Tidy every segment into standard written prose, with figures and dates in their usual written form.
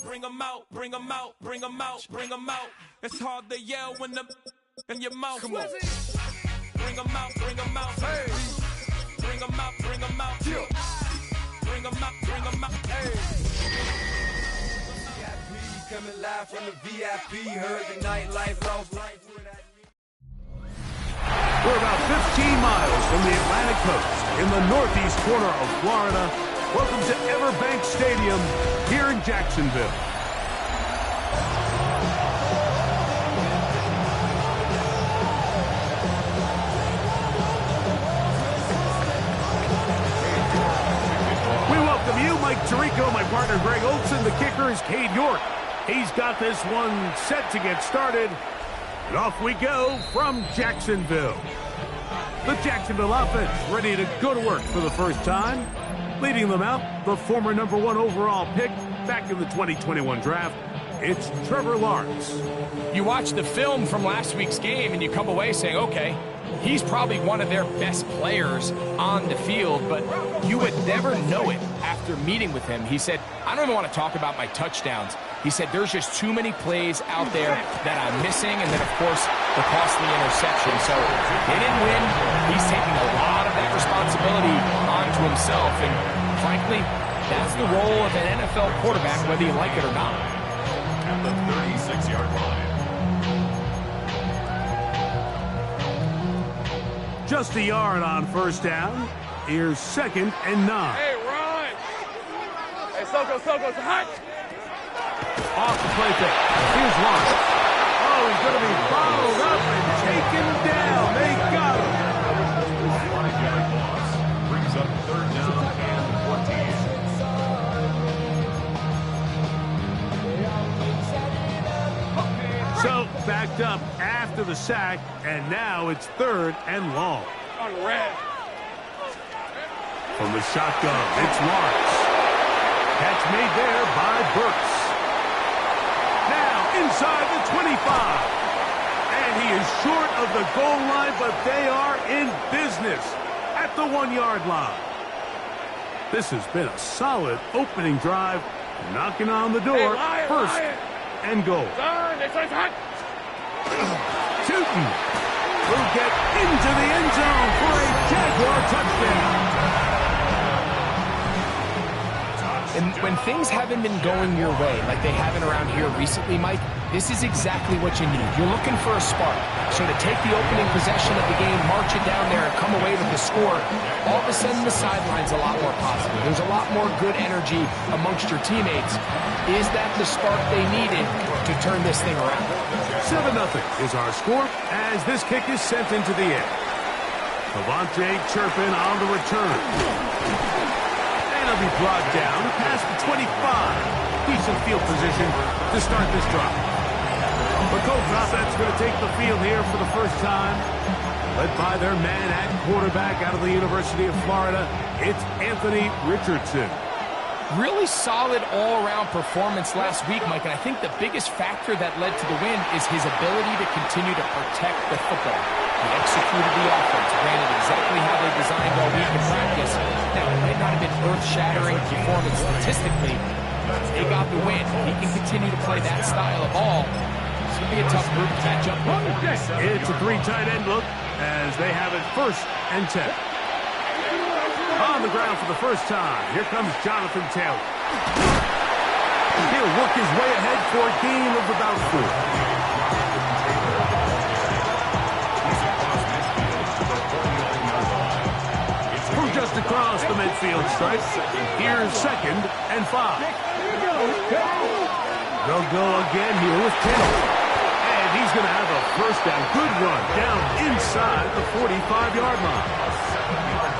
Bring 'em out, bring 'em out, bring 'em out, bring 'em out. It's hard to yell when the in your mouth. Come on. Bring 'em out, bring 'em out. Hey. Bring 'em out, bring 'em out. Yeah. Bring 'em out, bring 'em out. Hey. VIP coming live from the VIP. Heard the nightlife, lost life. We're about 15 miles from the Atlantic coast in the northeast corner of Florida. Welcome to Everbank Stadium here in Jacksonville. We welcome you, Mike Tirico, my partner Greg Olson. The kicker is Cade York. He's got this one set to get started. And off we go from Jacksonville. The Jacksonville offense ready to go to work for the first time. Leading them out, the former #1 overall pick back in the 2021 draft. It's Trevor Lawrence. You watch the film from last week's game and you come away saying, okay, he's probably one of their best players on the field, but you would never know it after meeting with him. He said, I don't even want to talk about my touchdowns. He said, there's just too many plays out there that I'm missing, and then, of course, the costly interception. So they didn't win. He's taking a lot of that responsibility onto himself, and frankly, that's the role of an NFL quarterback, whether you like it or not. At the 36-yard line. Just a yard on first down. Here's 2nd and 9. Hey, Ron! Hey, Soko, it's hot! Off the play fake. Here's Lawrence. Oh, he's going to be followed up and taken down. They got him. 5-yard loss. Brings up 3rd down and 14. So, backed up after the sack, and now it's 3rd and long. On red. From the shotgun, it's Lawrence. Catch made there by Burks. Now inside the 25. And he is short of the goal line, but they are in business at the 1-yard line. This has been a solid opening drive, knocking on the door. Hey, first and goal. It's hot! Tootin will get into the end zone for a Jaguar touchdown. And when things haven't been going your way, like they haven't around here recently, Mike, this is exactly what you need. You're looking for a spark. So to take the opening possession of the game, march it down there, and come away with the score, all of a sudden the sideline's a lot more positive. There's a lot more good energy amongst your teammates. Is that the spark they needed to turn this thing around? 7-0 is our score as this kick is sent into the air. Devontae Turpin on the return. He'll be brought down past the 25. Decent field position to start this drive. The Colts offense going to take the field here for the first time. Led by their man at quarterback out of the University of Florida, it's Anthony Richardson. Really solid all-around performance last week, Mike, and I think the biggest factor that led to the win is his ability to continue to protect the football. He executed the offense, ran it exactly how they designed all week in practice. Now, it might not have been earth-shattering performance statistically. They got the win. He can continue to play that style of ball. It's going to be a tough group to match up with. It's a 3 tight end look as they have it 1st and 10. On the ground for the first time, here comes Jonathan Taylor. He'll work his way ahead for a gain of about 4. From just across the midfield stripe, here's 2nd and 5. They'll go again here with Taylor. And he's going to have a first down. Good run down inside the 45-yard line.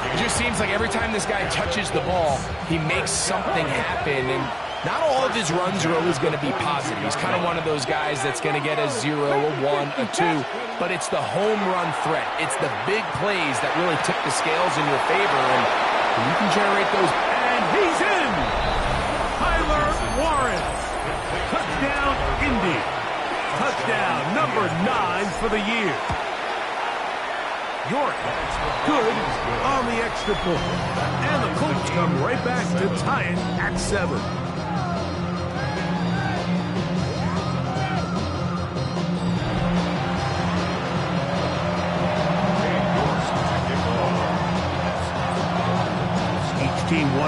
It just seems like every time this guy touches the ball, he makes something happen, and not all of his runs are always going to be positive. He's kind of one of those guys that's going to get a 0, a 1, a 2, but it's the home run threat. It's the big plays that really tip the scales in your favor, and you can generate those. And he's in! Tyler Warren. Touchdown, Indy. Touchdown number 9 for the year. York, good on the extra point. And the Colts come right back to tie it at 7.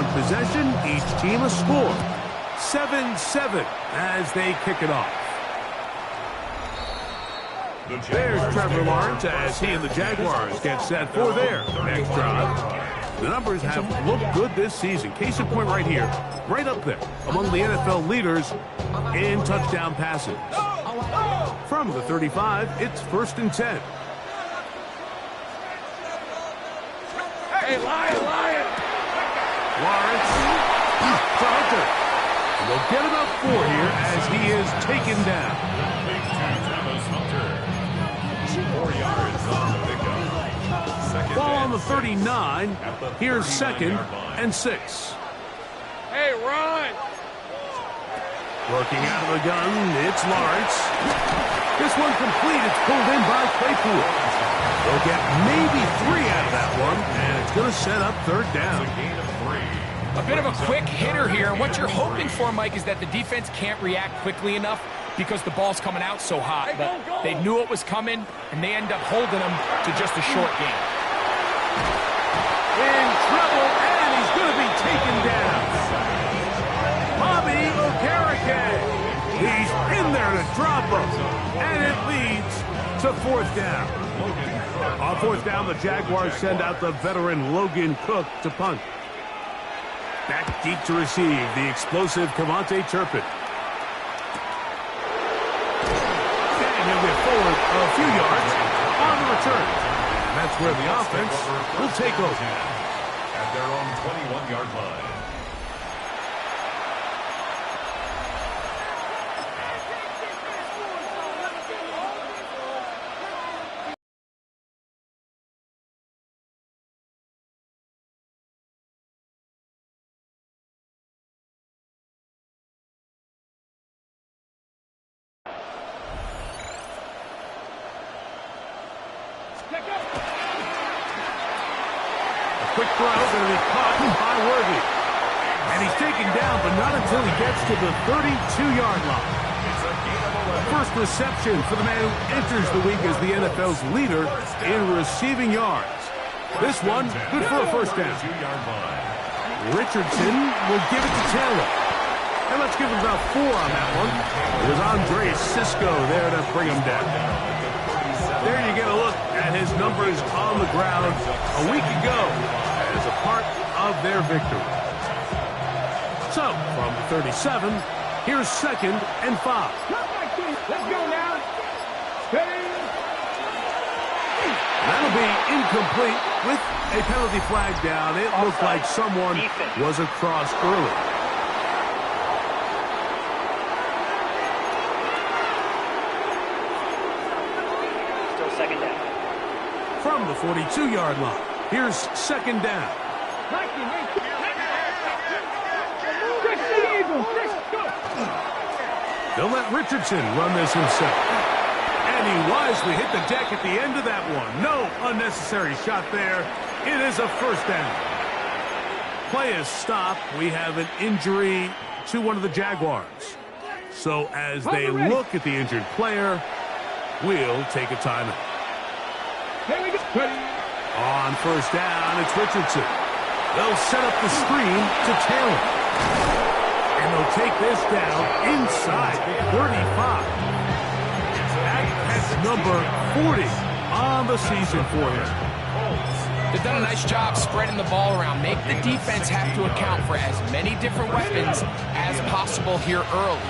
one possession, each team a score. 7-7 as they kick it off. There's Trevor Lawrence as he and the Jaguars get set for their next drive. The numbers have looked good this season. Case in point right here, right up there among the NFL leaders in touchdown passes. From the 35, it's 1st and 10. Hey, Lion! Lawrence to Hunter. They'll get about 4 here as he is taken down. Big to Travis Hunter. 4 yards on the pickup. Ball on the 39. Here's 2nd and 6. Hey, run! Working out of the gun, it's Lawrence. This one complete. It's pulled in by Claypool. They'll get maybe 3 out of that one, and it's going to set up 3rd down. A bit of a quick hitter here, and what you're hoping for, Mike, is that the defense can't react quickly enough because the ball's coming out so hot. But they knew it was coming, and they end up holding them to just a short game. In trouble, and he's going to be taken down. Bobby Okereke. He's in there to drop him, and it leads to 4th down. On 4th down, the Jaguars send out the veteran Logan Cook to punt. Back deep to receive, the explosive Kevontae Turpin. And he'll get forward a few yards on the return. And that's where the offense will take over. At their own 21-yard line. Quick throw, going to be caught by Worthy. And he's taken down, but not until he gets to the 32-yard line. First reception for the man who enters the week as the NFL's leader in receiving yards. This one, good for a 1st down. Richardson will give it to Taylor. And let's give him about 4 on that one. There's Andre Cisco there to bring him down. There you get a look at his numbers on the ground a week ago as a part of their victory. So, from the 37, here's 2nd and 5. Let's go now. That'll be incomplete with a penalty flag down. It looked like someone was across early. Still 2nd down. From the 42-yard line, here's 2nd down. They'll let Richardson run this himself. And he wisely hit the deck at the end of that one. No unnecessary shot there. It is a 1st down. Play is stopped. We have an injury to one of the Jaguars. So as they look at the injured player, we'll take a timeout. On 1st down, it's Richardson. They'll set up the screen to Taylor. And they'll take this down inside 35. That's number 40 on the season for him. They've done a nice job spreading the ball around. Make the defense have to account for as many different weapons as possible here early.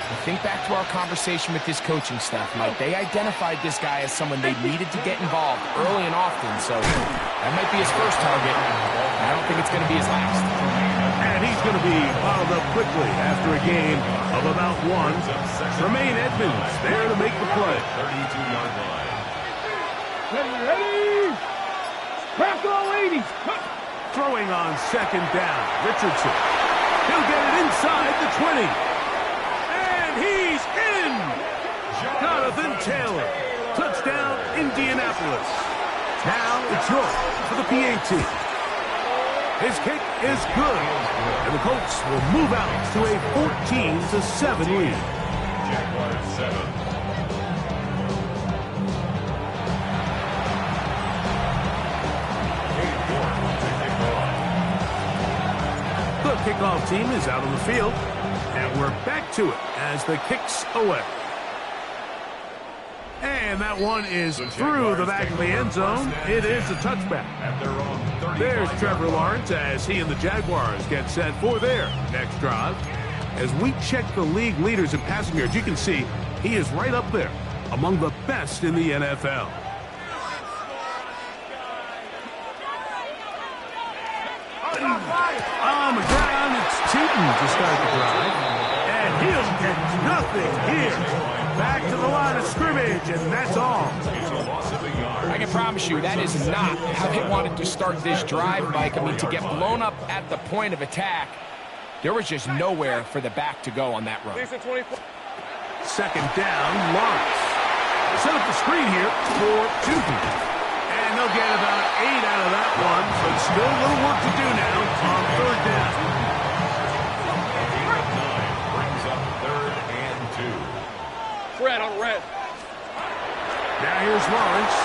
But think back to our conversation with this coaching staff, Mike. They identified this guy as someone they needed to get involved early and often. So that might be his first target. I don't think it's going to be his last. And he's going to be bottled up quickly after a game of about 1. Tremaine Edmonds there to make the play. 32-yard line. Ready? Crack all 80s. Throwing on 2nd down, Richardson. He'll get it inside the 20. And he's in! Jonathan Taylor. Touchdown, Indianapolis. Now it's York for the PAT. His kick is good, and the Colts will move out to a 14-7 lead. Jaguars 7. Cade York to kick off. kickoff team is out on the field. And we're back to it as the kick's away. And that one is through the back of the end zone. It is a touchback. There's Trevor Lawrence as he and the Jaguars get set for their next drive. As we check the league leaders in passing yards, you can see he is right up there among the best in the NFL. On the ground, it's Tootin to start the drive. And he'll get nothing here. Back to the line of scrimmage, and that's all. I can promise you that is not how they wanted to start this drive, Mike. I mean, to get blown up at the point of attack, there was just nowhere for the back to go on that run. Second down, Lawrence. Set up the screen here for Tootin. And they'll get about 8 out of that one, but still a little work to do now on third down. Brings up 3rd and 2. Red on red. Now here's Lawrence.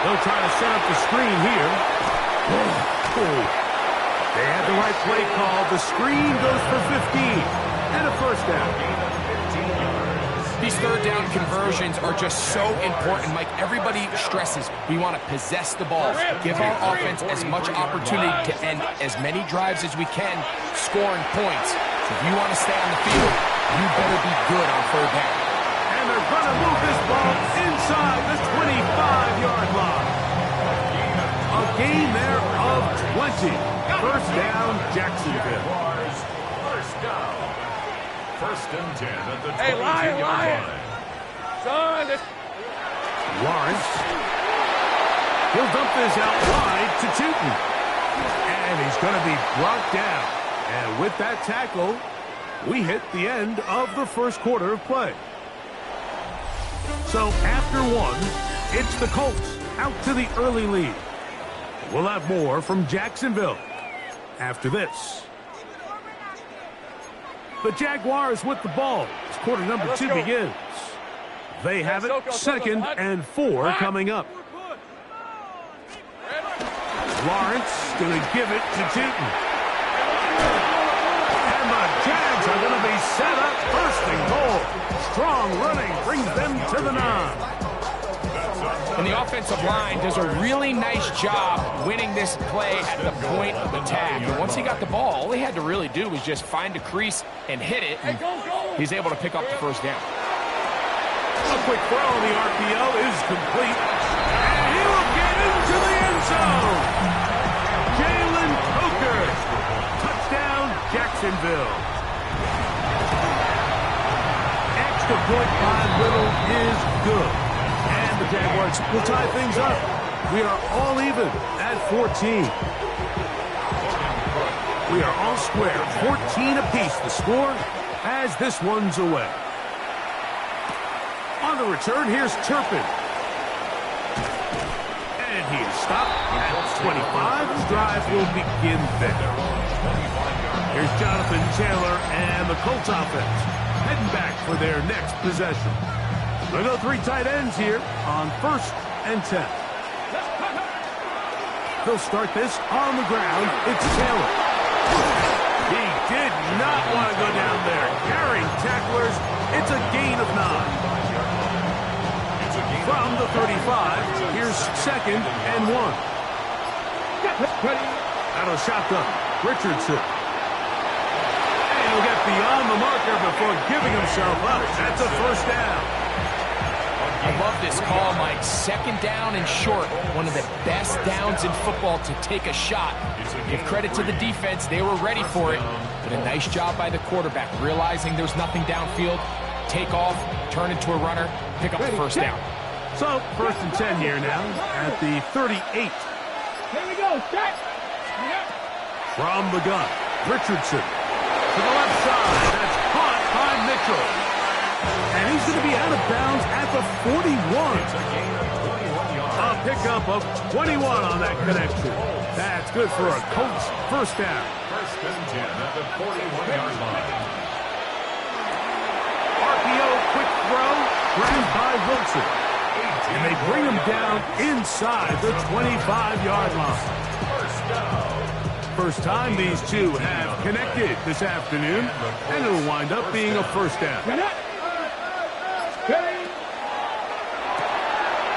They'll try to set up the screen here. Oh. They had the right play call. The screen goes for 15 and a first down. These third down conversions are just so important, Mike. Everybody stresses we want to possess the ball, give our offense as much opportunity to end as many drives as we can, scoring points. So if you want to stay on the field, you better be good on third down. And they're going to move this ball inside the 25-yard line. A gain there of 20. First down, Jacksonville. First down. 1st and 10 at the 22-yard Lion. line. Son, Lawrence. He'll dump this out wide to Tootin. And he's going to be brought down. And with that tackle, we hit the end of the first quarter of play. So after one, it's the Colts out to the early lead. We'll have more from Jacksonville after this. The Jaguars with the ball as quarter number 2 begins. They have it 2nd and 4 coming up. Lawrence going to give it to Tootin. And the Jags are going to be set up 1st and goal. Strong running brings them to the 9. And the offensive line does a really nice job winning this play at the point of attack. And once he got the ball, all he had to really do was just find a crease and hit it. And he's able to pick up the first down. A quick throw on the RPO is complete. And he will get into the end zone. Jalen Coker. Touchdown, Jacksonville. Extra point by Little is good. And the Jaguars will tie things up. We are all even at 14. We are all square. 14 apiece the score as this one's away. On the return, here's Turpin. And he is stopped at 25. The drive will begin there. Here's Jonathan Taylor and the Colts offense heading back for their next possession. They'll go 3 tight ends here on 1st and 10. They'll start this on the ground. It's Taylor. He did not want to go down there. Carrying tacklers. It's a gain of 9. From the 35, here's 2nd and 1. Out of shotgun, Richardson. And he'll get beyond the marker before giving himself up. That's a first down. I love this call, Mike. 2nd down and short. One of the best downs in football to take a shot. Give credit to the defense. They were ready for it. But a nice job by the quarterback, realizing there's nothing downfield. Take off, turn into a runner, pick up the first down. So, 1st and 10 here now at the 38. Here we go. Set. From the gun, Richardson to the left side. That's caught by Mitchell. And he's going to be out of bounds at the 41. A pickup of 21 on that connection. That's good for a Colts first down. 1st and 10 at the 41-yard line. RPO quick throw, grabbed by Wilson. And they bring him down inside the 25-yard line. First down. First time these two have connected this afternoon, and it'll wind up being a first down.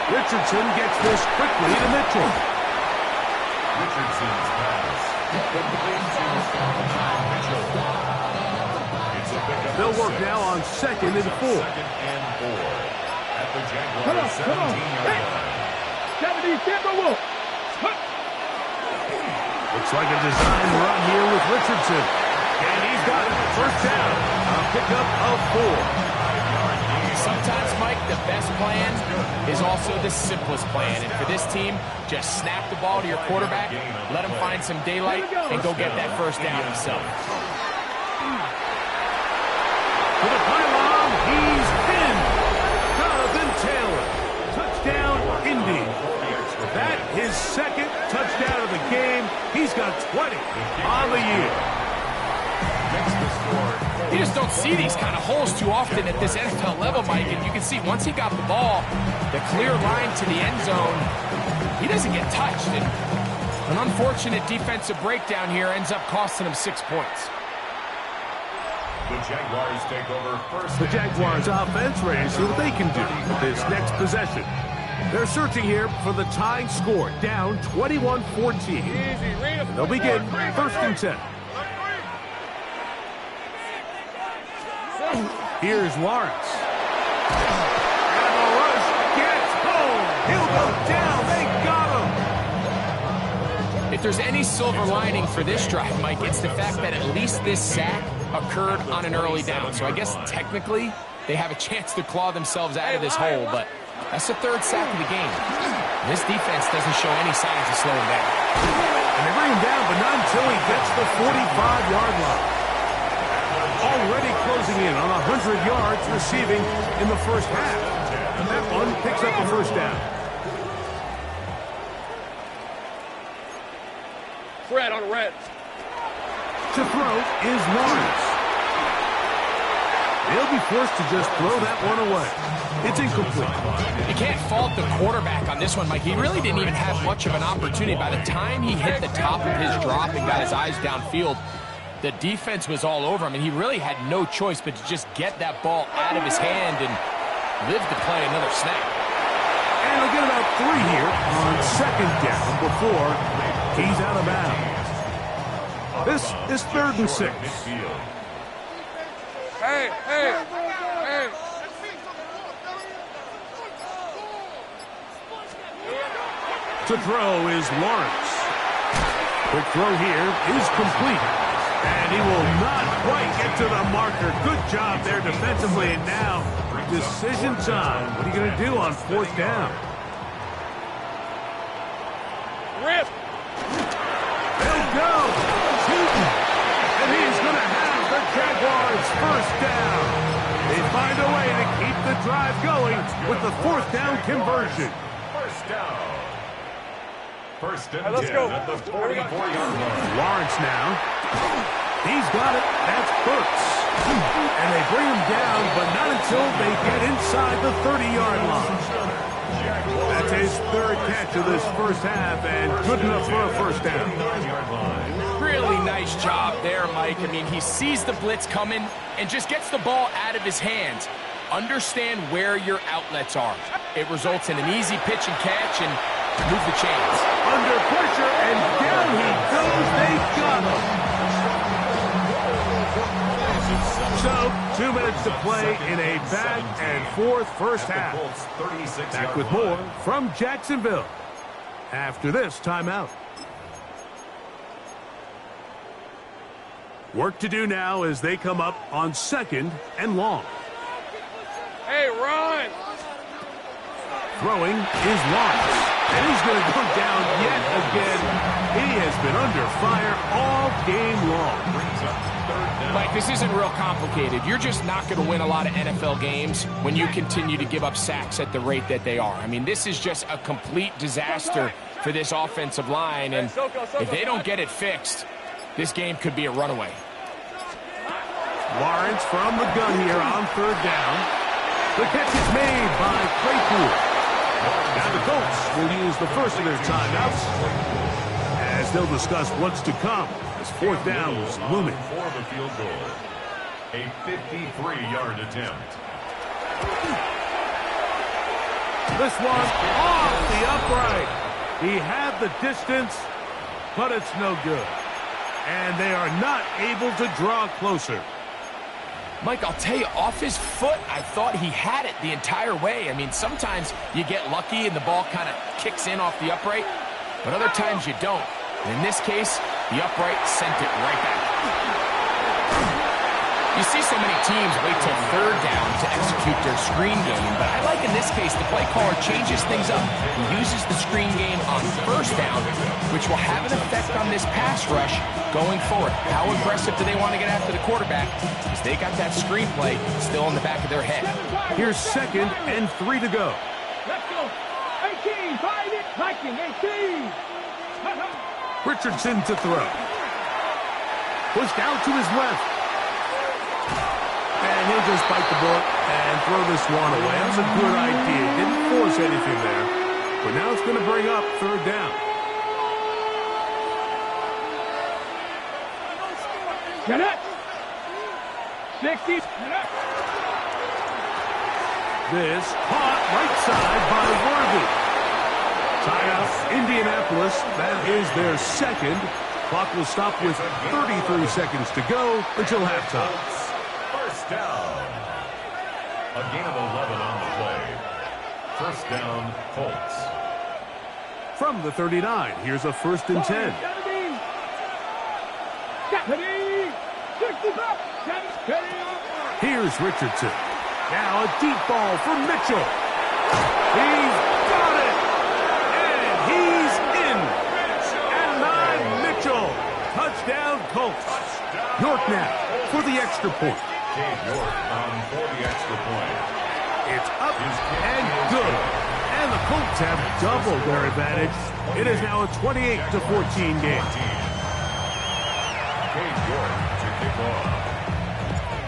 Richardson gets this quickly to Mitchell. Richardson's pass. They'll work now on 2nd and 4. 2nd and 4 at the Jaguars 17-yard line. Looks like a design run here with Richardson. And he's got it. First down. A pickup of 4. Sometimes, Mike, the best plan is also the simplest plan. And for this team, just snap the ball to your quarterback, let him find some daylight, and go get that first down himself. To the pylon, he's pinned. Jonathan Taylor. Touchdown, Indy. That his 2nd touchdown of the game. He's got 20 on the year. You just don't see these kind of holes too often at this NFL level, Mike. And you can see once he got the ball, the clear line to the end zone, he doesn't get touched. And an unfortunate defensive breakdown here ends up costing him 6 points. The Jaguars take over first. The Jaguars offense ready to see what they can do with this next possession. They're searching here for the tying score, down 21-14. They'll begin 1st and 10. Here's Lawrence. And the rush gets home. He'll go down. They got him. If there's any silver lining for this drive, Mike, it's the fact that at least this sack occurred on an early down. So I guess technically they have a chance to claw themselves out of this hole, but that's the 3rd sack of the game. This defense doesn't show any signs of slowing down. And they bring him down, but not until he gets the 45-yard line. Already closing in on 100 yards receiving in the first half. And that one picks up the first down. Fred on the red. To throw is Lawrence. They'll be forced to just throw that one away. It's incomplete. You can't fault the quarterback on this one, Mike. He really didn't even have much of an opportunity. By the time he hit the top of his drop and got his eyes downfield, the defense was all over him, and he really had no choice but to just get that ball out of his hand and live to play another snap. And he'll get about 3 here on 2nd down before he's out of bounds. This is 3rd and 6. Hey. To throw is Lawrence. Quick throw here is complete. And he will not quite get to the marker. Good job there defensively. And now, decision time. What are you going to do on 4th down? Rip. They'll go. Shooting. And he's going to have the Jaguars' first down. They find a way to keep the drive going with the 4th down conversion. First down. First and Let's 10 go. at the 44-yard line. Lawrence now. He's got it. That's Burks. And they bring him down, but not until they get inside the 30-yard line. That's his 3rd catch of this first half, and good enough for a first down. Really nice job there, Mike. I mean, he sees the blitz coming and just gets the ball out of his hands. Understand where your outlets are. It results in an easy pitch and catch and move the chains. Under pressure, and down he goes. They got him. So, 2 minutes to play in a back-and-forth first half. Back with more from Jacksonville after this timeout. Work to do now as they come up on 2nd and long. Hey, run. Throwing is Lawrence. And he's going to go down yet again. He has been under fire all game long. Mike, this isn't real complicated. You're just not going to win a lot of NFL games when you continue to give up sacks at the rate that they are. I mean, this is just a complete disaster for this offensive line. And if they don't get it fixed, this game could be a runaway. Lawrence from the gun here on 3rd down. The catch is made by Claypool. Now the Colts will use the first of their timeouts as they'll discuss what's to come as fourth down is looming. For the field goal. A 53-yard attempt. This one off the upright. He had the distance, but it's no good. And they are not able to draw closer. Mike, I'll tell you, off his foot, I thought he had it the entire way. I memean, sometimes you get lucky and the ball kind of kicks in off the upright, but other times you don't. And in this case, the upright sent it right back. You see so many teams wait till third down to execute their screen game, but I like in this case the play caller changes things up. He uses the screen game on first down, which will have an effect on this pass rush going forward. How aggressive do they want to get after the quarterback? Because they got that screen play still in the back of their head. Here's 2nd and 3 to go. Let's go. 18, 5 it, Viking, 18. Richardson to throw. Pushed out to his left. And he'll just bite the bullet and throw this one away. That was a good idea. Didn't force anything there. But now it's going to bring up third down. Get it. 60. This caught right side by Worthy. Timeout, Indianapolis. That is their second. Clock will stop with 33 seconds to go until halftime. First down. A gain of 11 on the play. First down, Colts. From the 39, here's a 1st and 10. Here's Richardson. Now a deep ball for Mitchell. He's got it. And he's in. And I'm Mitchell. Touchdown, Colts. York now for the extra point. Cade York for the extra point. It's up and good. And the Colts have doubled their advantage. It is now a 28-14 game. Cade York to kick off.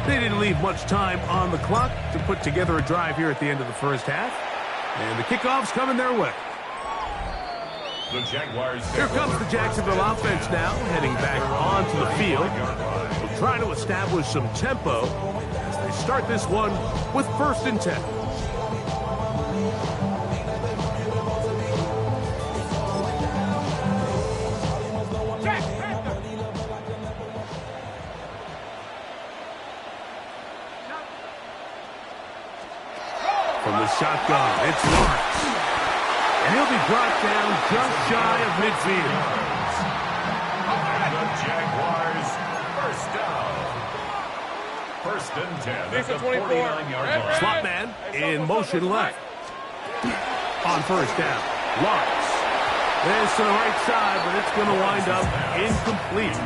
They didn't leave much time on the clock to put together a drive here at the end of the first half. And the kickoff's coming their way. The Jaguars. Here comes the Jacksonville offense now, heading back onto the field. They'll try to establish some tempo as they start this one with 1st and 10. From the shotgun, it's Lawrence. And he'll be brought down just shy of midfield. The Jaguars, first down. 1st and 10 at the 49-yard line. Slot man in motion left. On 1st down, Lawrence. This to the right side, but it's going to wind up incomplete.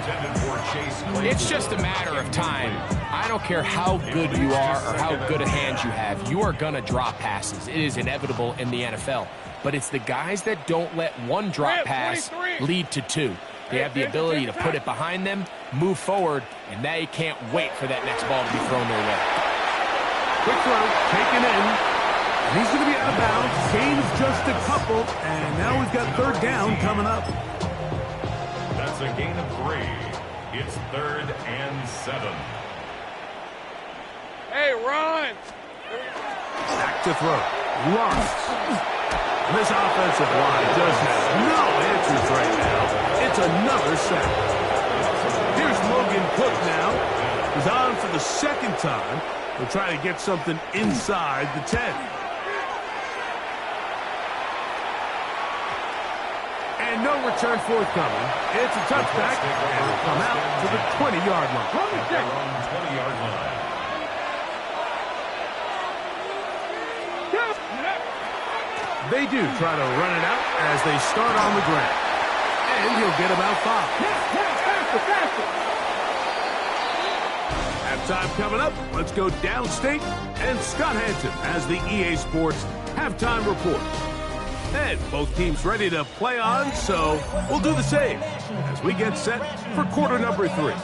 It's just a matter of time. I don't care how good you are or how good a hand you have. You are going to drop passes. It is inevitable in the NFL. But it's the guys that don't let one drop pass lead to 2. They have the ability to put it behind them, move forward, and they can't wait for that next ball to be thrown their way. Quick throw, taken in. And he's going to be out of bounds. Gains just a couple, and now we've got 3rd down coming up. That's a gain of 3. It's 3rd and 7. Hey, run! Back to throw. Lawrence. This offensive line just has no answers right now. It's another sack. Here's Logan Cook now. He's on for the 2nd time. He'll try to get something inside the 10. And no return forthcoming. It's a touchback, and it'll come out to the 20-yard line. From the 20-yard line. They do try to run it out as they start on the ground. And he'll get about 5. Halftime coming up. Let's go downstate. And Scott Hanson has the EA Sports Halftime Report. And both teams ready to play on, so we'll do the same as we get set for quarter number 3.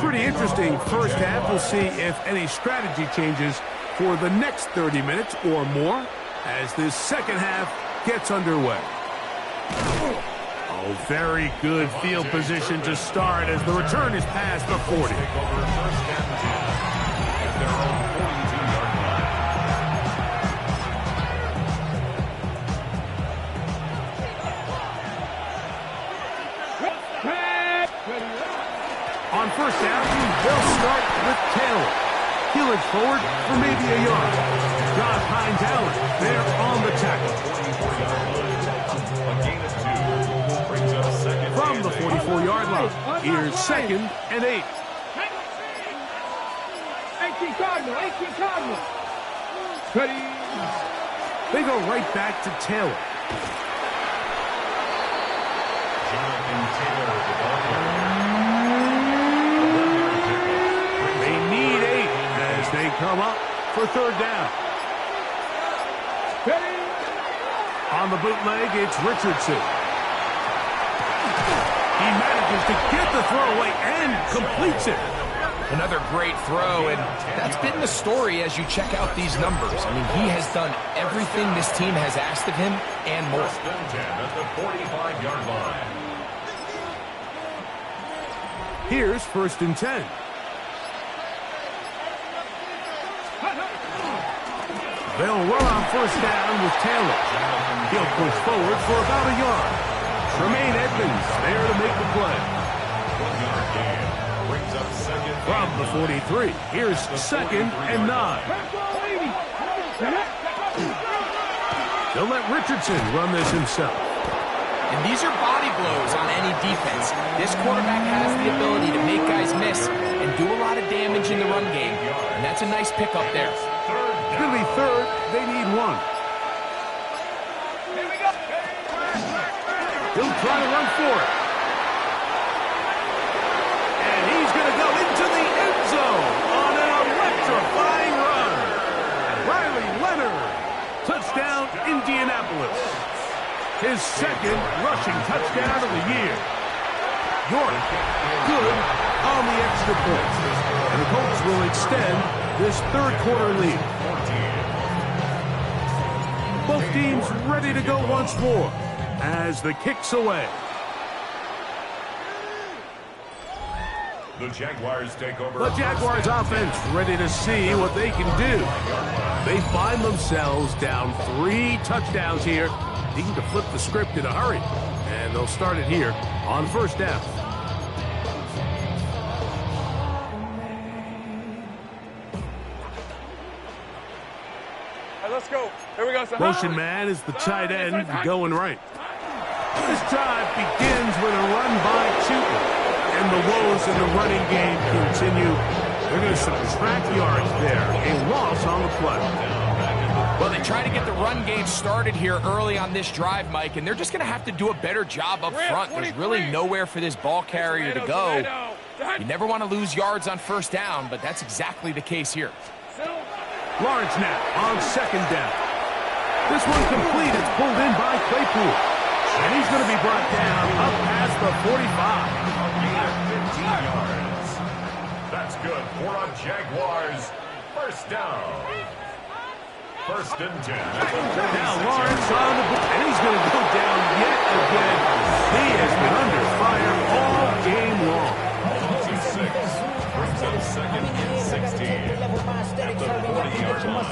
Pretty interesting first half. We'll see if any strategy changes for the next 30 minutes or more as this second half gets underway. Oh, very good field position to start as the return is past the 40. On first down, they'll start with Taylor. He'll look forward for maybe a yard. Josh Hines Allen there on the tackle. From the 44-yard line, here's 2nd and 8. 18 Cardinal. Ready. They go right back to Taylor. They need 8 as they come up for 3rd down. On the bootleg, it's Richardson. He manages to get the throw away and completes it. Another great throw, and that's been the story as you check out these numbers. I mean, he has done everything this team has asked of him and more. First and 10 at the 45-yard line. Here's 1st and 10. They'll run on 1st down with Taylor. He'll push forward for about a yard. Tremaine Edmonds there to make the play. 1-yard gain. Brings up 2nd. From the 43, here's 2nd and 9. They'll let Richardson run this himself. And these are body blows on any defense. This quarterback has the ability to make guys miss and do a lot of damage in the run game. And that's a nice pickup there. It's going to be 3rd. They need 1. He'll try to run for it. And he's going to go into the end zone on an electrifying run. Riley Leonard. Touchdown, Indianapolis. His 2nd rushing touchdown of the year. York, good on the extra point. And the Colts will extend this 3rd quarter lead. Both teams ready to go once more as the kick's away. The Jaguars take over. The Jaguars offense ready to see what they can do. They find themselves down 3 touchdowns here. Needing to flip the script in a hurry. And they'll start it here on 1st down. Let's go. Here we go. Motion man is the tight end going right. This drive begins with a run by Chuba. And the woes in the running game continue. They're going to subtract yards there. A loss on the play. Well, they try to get the run game started here early on this drive, Mike, and they're just going to have to do a better job up front. There's really nowhere for this ball carrier to go. You never want to lose yards on 1st down, but that's exactly the case here. Lawrence now on 2nd down. This one complete. It's pulled in by Claypool. And he's going to be brought down up past the 45. 15 yards. That's good for a Jaguars. 1st down. 1st and 10. Now Lawrence on the boot, and he's going to go down yet again. He has been under fire all game long. 26 brings up 2nd and 16 at the 40-yard line.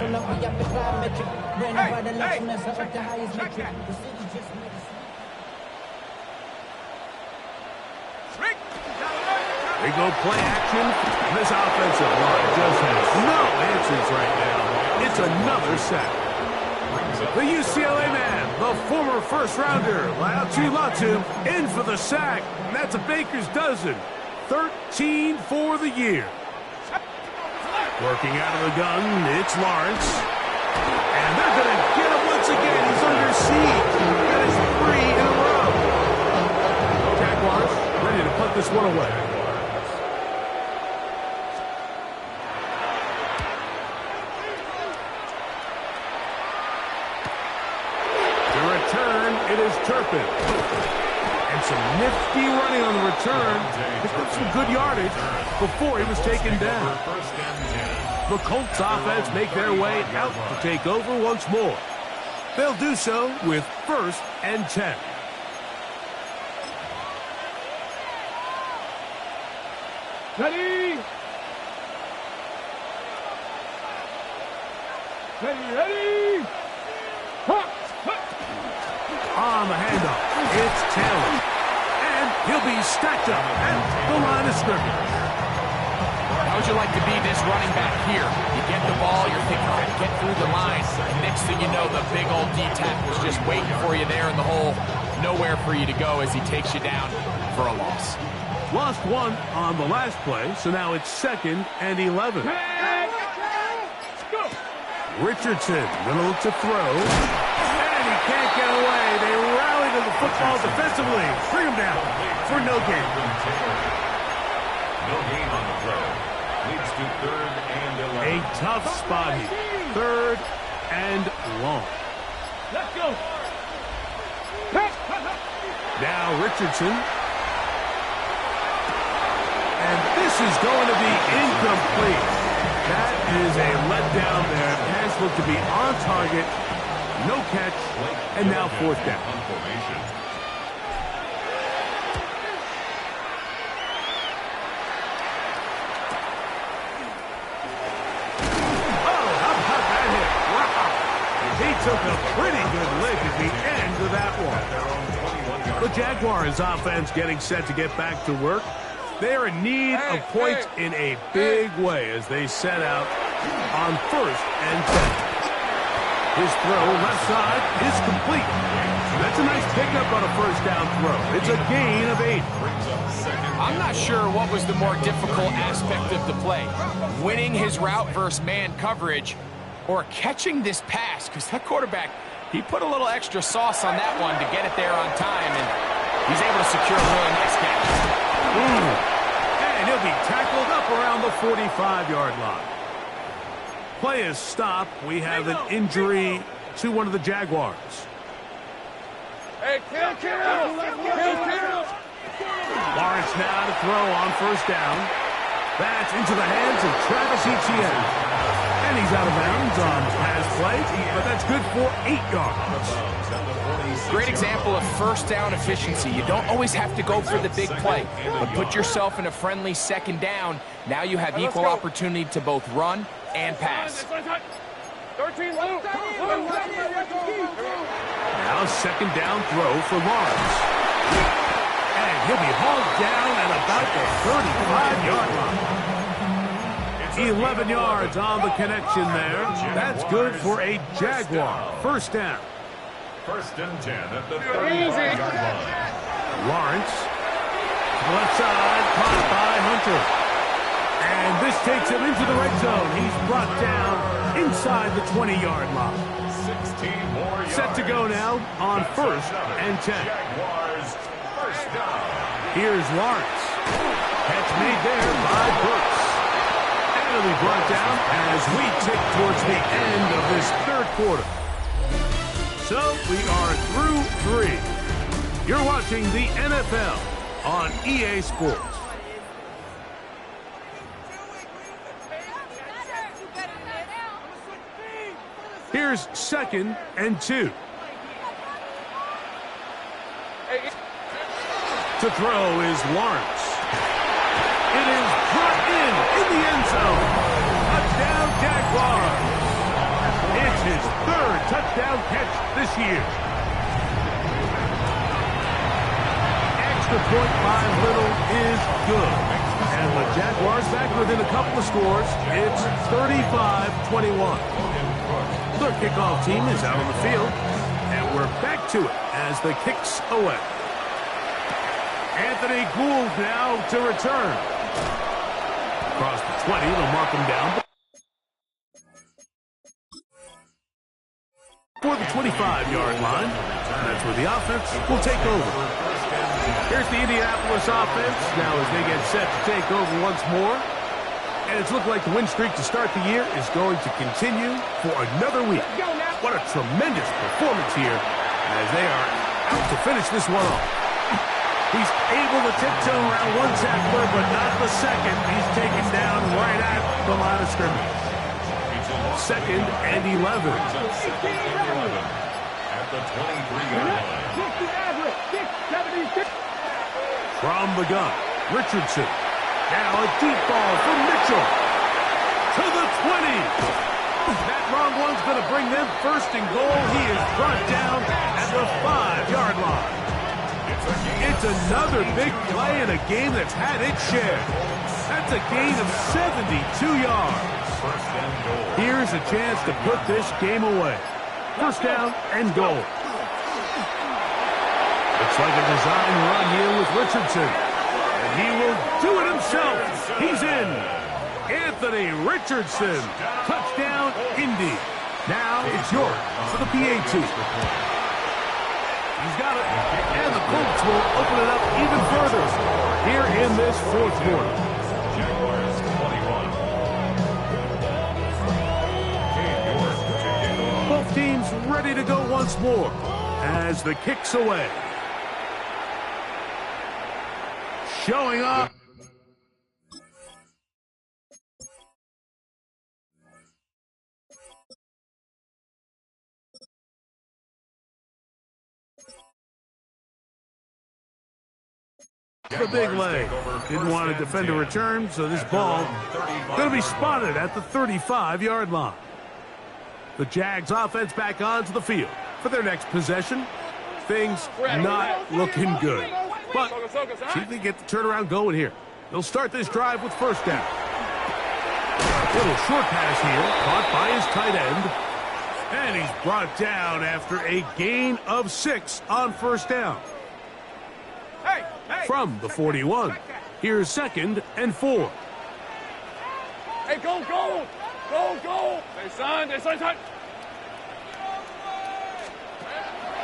They go play action. This offensive line just has no answers right now. It's another sack. The UCLA man, the former 1st-rounder, Laiatu Latu, in for the sack. And that's a baker's dozen. 13 for the year. Working out of the gun, it's Lawrence. And they're going to get him once again. He's under siege. That is 3 in a row. Jaguars ready to put this one away. It is Turpin. And some nifty running on the return. Picked up some good yardage before he was taken down. The Colts offense make their way out to take over once more. They'll do so with 1st and 10. Ready? Ready? On the handoff, it's Taylor. And he'll be stacked up at the line of scrimmage. How would you like to be this running back here? You get the ball, you're thinking, all right, get through the line. Next thing you know, the big old D-tackle's just waiting for you there in the hole. Nowhere for you to go as he takes you down for a loss. Lost one on the last play, so now it's 2nd and 11. Richardson, gonna look to throw. And he can't get away. They rally to the football defensively. Bring him down for no gain. No gain on the play. Leads to 3rd and 11. A tough spot here. 3rd and long. Let's go. Now Richardson. And this is going to be incomplete. That is a letdown there. Pass looked to be on target. No catch. And now 4th down. Oh, how about that hit? Wow. He took a pretty good lick at the end of that one. The Jaguars offense getting set to get back to work. They're in need of points in a big way as they set out on 1st and 10. His throw left side is complete. That's a nice pickup on a 1st down throw. It's a gain of 8. I'm not sure what was the more difficult aspect of the play. Winning his route versus man coverage or catching this pass, because that quarterback, he put a little extra sauce on that one to get it there on time, and he's able to secure a really nice catch. And he'll be tackled up around the 45-yard line. Play is stopped. We have an injury to one of the Jaguars. Hey, kill. Lawrence now to throw on 1st down. That's into the hands of Travis Etienne. And he's out of bounds on the pass play, but that's good for 8 yards. Great example of 1st down efficiency. You don't always have to go for the big play, but put yourself in a friendly 2nd down. Now you have equal opportunity to both run and pass. 13, Now 2nd down throw for Lawrence. And he'll be hauled down at about the 35-yard line. 11 yards on the connection there. That's good for a Jaguar. 1st down. 1st and 10 at the 35-yard line. Lawrence. Left side, caught by Hunter. And this takes him into the red zone. He's brought down inside the 20-yard line. 16 more yards. Set to go now on 1st and 10. Jaguars 1st down. Here's Lawrence. Catch made there by Brooks. And he'll be brought down as we tick towards the end of this 3rd quarter. So we are through 3. You're watching the NFL on EA Sports. Here's 2nd and 2. To throw is Lawrence. It is brought in the end zone. Touchdown, Jaguars. It's his 3rd touchdown catch this year. Extra point by Little is good. And the Jaguars back within a couple of scores. It's 35-21. Their kickoff team is out on the field. And we're back to it as the kicks away. Anthony Gould now to return. Across the 20, they'll mark him down. For the 25-yard line, that's where the offense will take over. Here's the Indianapolis offense now as they get set to take over once more. And it's looked like the win streak to start the year is going to continue for another week. What a tremendous performance here as they are out to finish this one off. He's able to tiptoe around one tackler, but not the second. He's taken down right at the line of scrimmage. 2nd and 11. At the 23-yard line. From the gun, Richardson. Now a deep ball from Mitchell to the 20. That long one's going to bring them first and goal. He is brought down at the 5-yard line. It's another big play in a game that's had its share. That's a gain of 72 yards. Here's a chance to put this game away. First down and goal. Looks like a design run here with Richardson. And he will do it himself. He's in. Anthony Richardson. Touchdown, Indy. Now it's York for the PAT. He's got it. And the Colts will open it up even further here in this fourth quarter. Jaguars 21. Both teams ready to go once more as the kick's away. Showing up. The big leg. Didn't want to defend a return, so this ball going to be spotted at the 35-yard line. The Jags offense back onto the field for their next possession. Things not looking good. But see if they get the turnaround going here. They'll start this drive with first down. Little short pass here, caught by his tight end. And he's brought down after a gain of 6 on first down. From the 41, here's 2nd and 4. Hey, go, go! Go, go! Hey, son, son.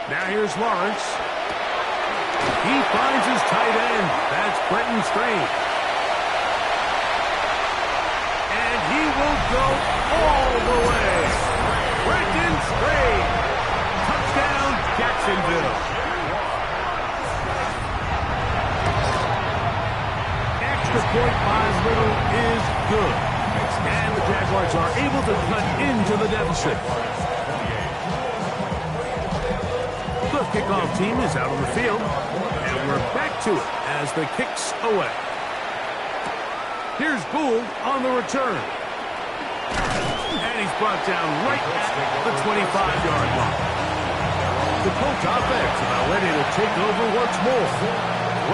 Now here's Lawrence. He finds his tight end. That's Brenton Strange. And he will go all the way. Brenton Strange. Touchdown, Jacksonville. Extra point by Little is good. And the Jaguars are able to cut into the deficit. The kickoff team is out on the field, and we're back to it as the kick's away. Here's Gould on the return. And he's brought down right at the 25-yard line. The Colts offense about ready to take over once more.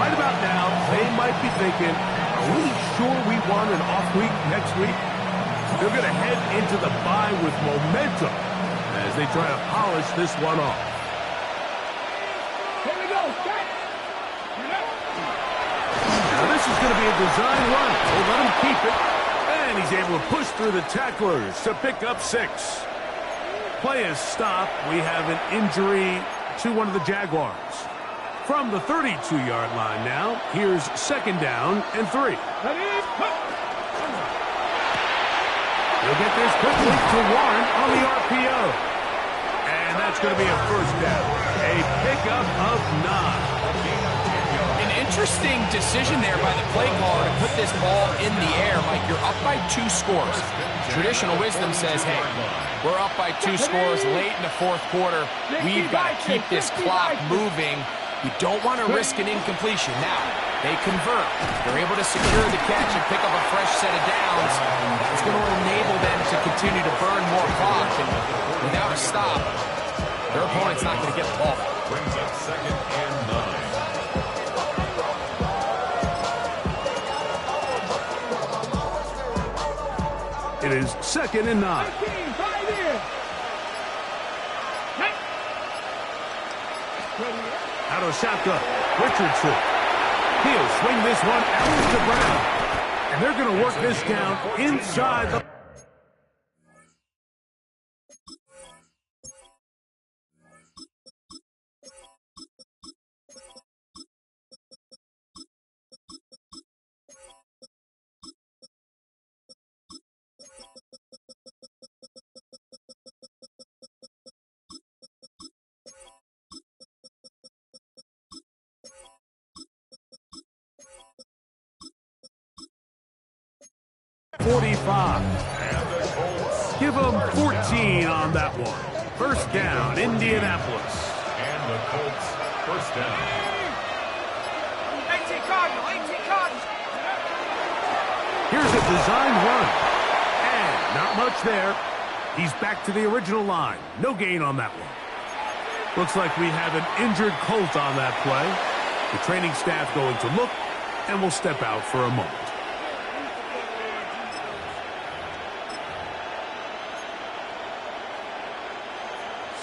Right about now, they might be thinking, are we sure we want an off week next week? They're going to head into the bye with momentum as they try to polish this one off. Now this is going to be a design run. We'll let him keep it. And he's able to push through the tacklers to pick up 6. Play is stopped. We have an injury to one of the Jaguars. From the 32-yard line now, here's 2nd down and 3. He'll get this quickly to Warren on the RPO. And that's going to be a first down. A pickup of 9. An interesting decision there by the play caller to put this ball in the air. Mike, you're up by 2 scores. Traditional wisdom says, hey, we're up by 2 scores late in the fourth quarter. We've got to keep this clock moving. You don't want to risk an incompletion. Now, they convert. They're able to secure the catch and pick up a fresh set of downs. That's going to enable them to continue to burn more clock. And without a stop, their opponent's not going to get the ball. Brings up 2nd and 9. It is 2nd and 9. Out of shotgun, Richardson. He'll swing this one out to Brown. And they're going to work this down inside the... Give them 14 on that one. First down, Indianapolis. And the Colts first down. 18 Cardinal, 18 Cardinal. Here's a design run. And not much there. He's back to the original line. No gain on that one. Looks like we have an injured Colt on that play. The training staff going to look, and will step out for a moment.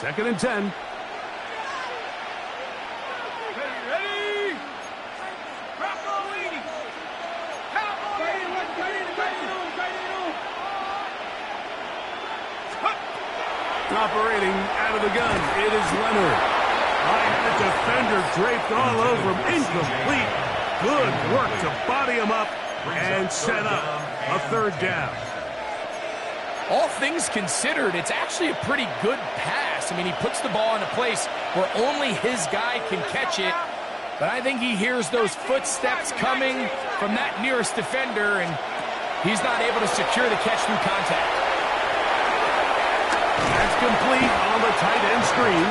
Second and 10. Operating out of the gun, it is Leonard. The defender draped all over him. Incomplete. Good work to body him up and set up a third down. All things considered, it's actually a pretty good pass. I mean, he puts the ball in a place where only his guy can catch it. But I think he hears those footsteps coming from that nearest defender, and he's not able to secure the catch through contact. That's complete on the tight end screen.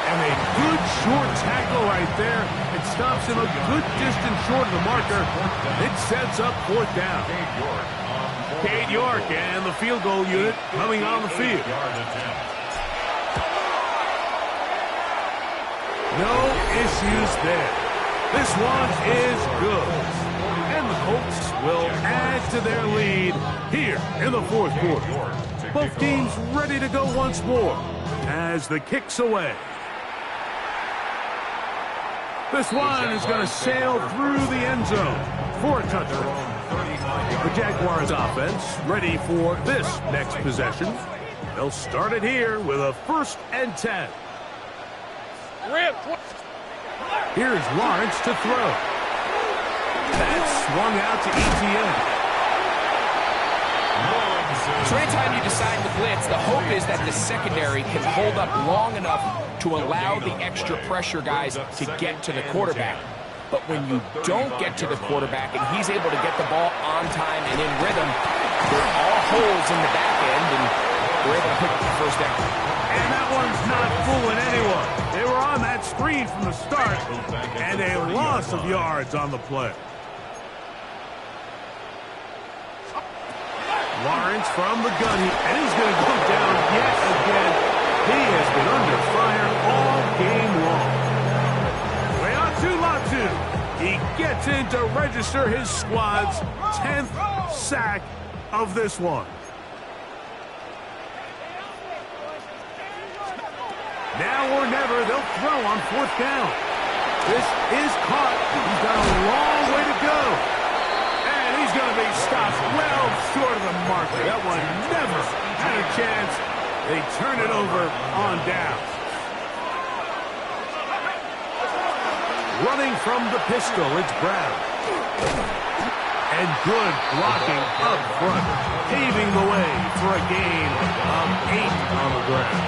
And a good short tackle right there. It stops him a good distance short of the marker. It sets up fourth down. Cade York and the field goal unit coming on the field. No issues there. This one is good. And the Colts will add to their lead here in the fourth quarter. Both teams ready to go once more as the kick's away. This one is going to sail through the end zone for a touchdown. The Jaguars offense ready for this next possession. They'll start it here with a 1st and 10. Here's Lawrence to throw. That's swung out to ETN. So anytime you decide to blitz, the hope is that the secondary can hold up long enough to allow the extra pressure guys to get to the quarterback. But when you don't get to the quarterback and he's able to get the ball on time and in rhythm, there are all holes in the back end, and we're able to pick up the first down. And that one's not fooling anyone. They were on that screen from the start, and a loss of yards on the play. Lawrence from the gun, and he's going to go down yet again. He has been under fire all game long. Latu, he gets in to register his squad's 10th sack of this one. Now or never, they'll throw on 4th down. This is caught. He's got a long way to go. And he's going to be stopped well short of the marker. That one never had a chance. They turn it over on down. Running from the pistol, it's Brown. And good blocking up front, paving the way for a gain of 8 on the ground.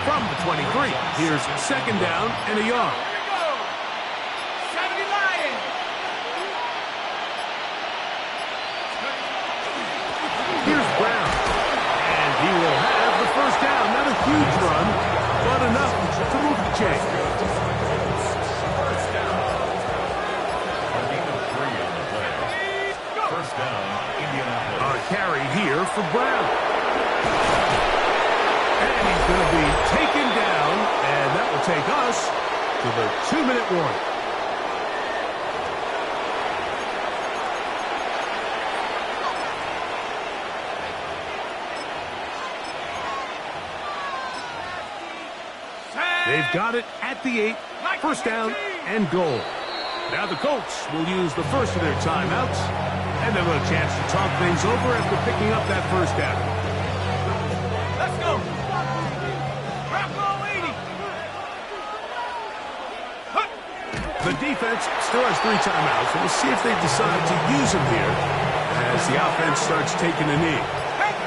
From the 23, here's 2nd down and a yard. Here's Brown, and he will have the 1st down. Not a huge run, but enough to move the chain. Carry here for Brown. And he's going to be taken down, and that will take us to the 2-minute warning. They've got it at the 8, 1st down and goal. Now the Colts will use the first of their timeouts, and they'll have a chance to talk things over after picking up that 1st down. Let's go. Bravo 80. The defense still has 3 timeouts, and we'll see if they decide to use them here as the offense starts taking a knee.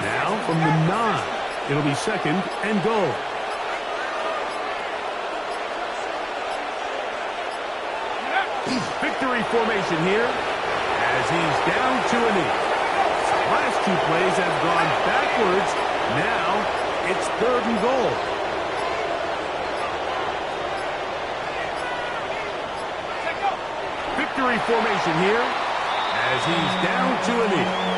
Now from the 9, it'll be 2nd and goal. Victory formation here as he's down to a knee. Last 2 plays have gone backwards. Now it's 3rd and goal. Victory formation here as he's down to a knee.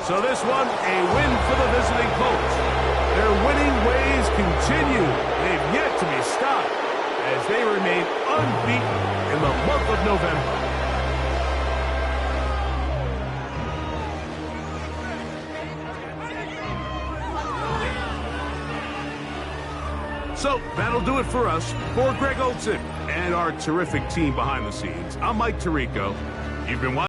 So this one, a win for the visiting Colts. Their winning ways continue. They've yet to be stopped as they remain unbeaten in the month of November. So that'll do it for us. For Greg Olsen and our terrific team behind the scenes, I'm Mike Tirico. You've been watching.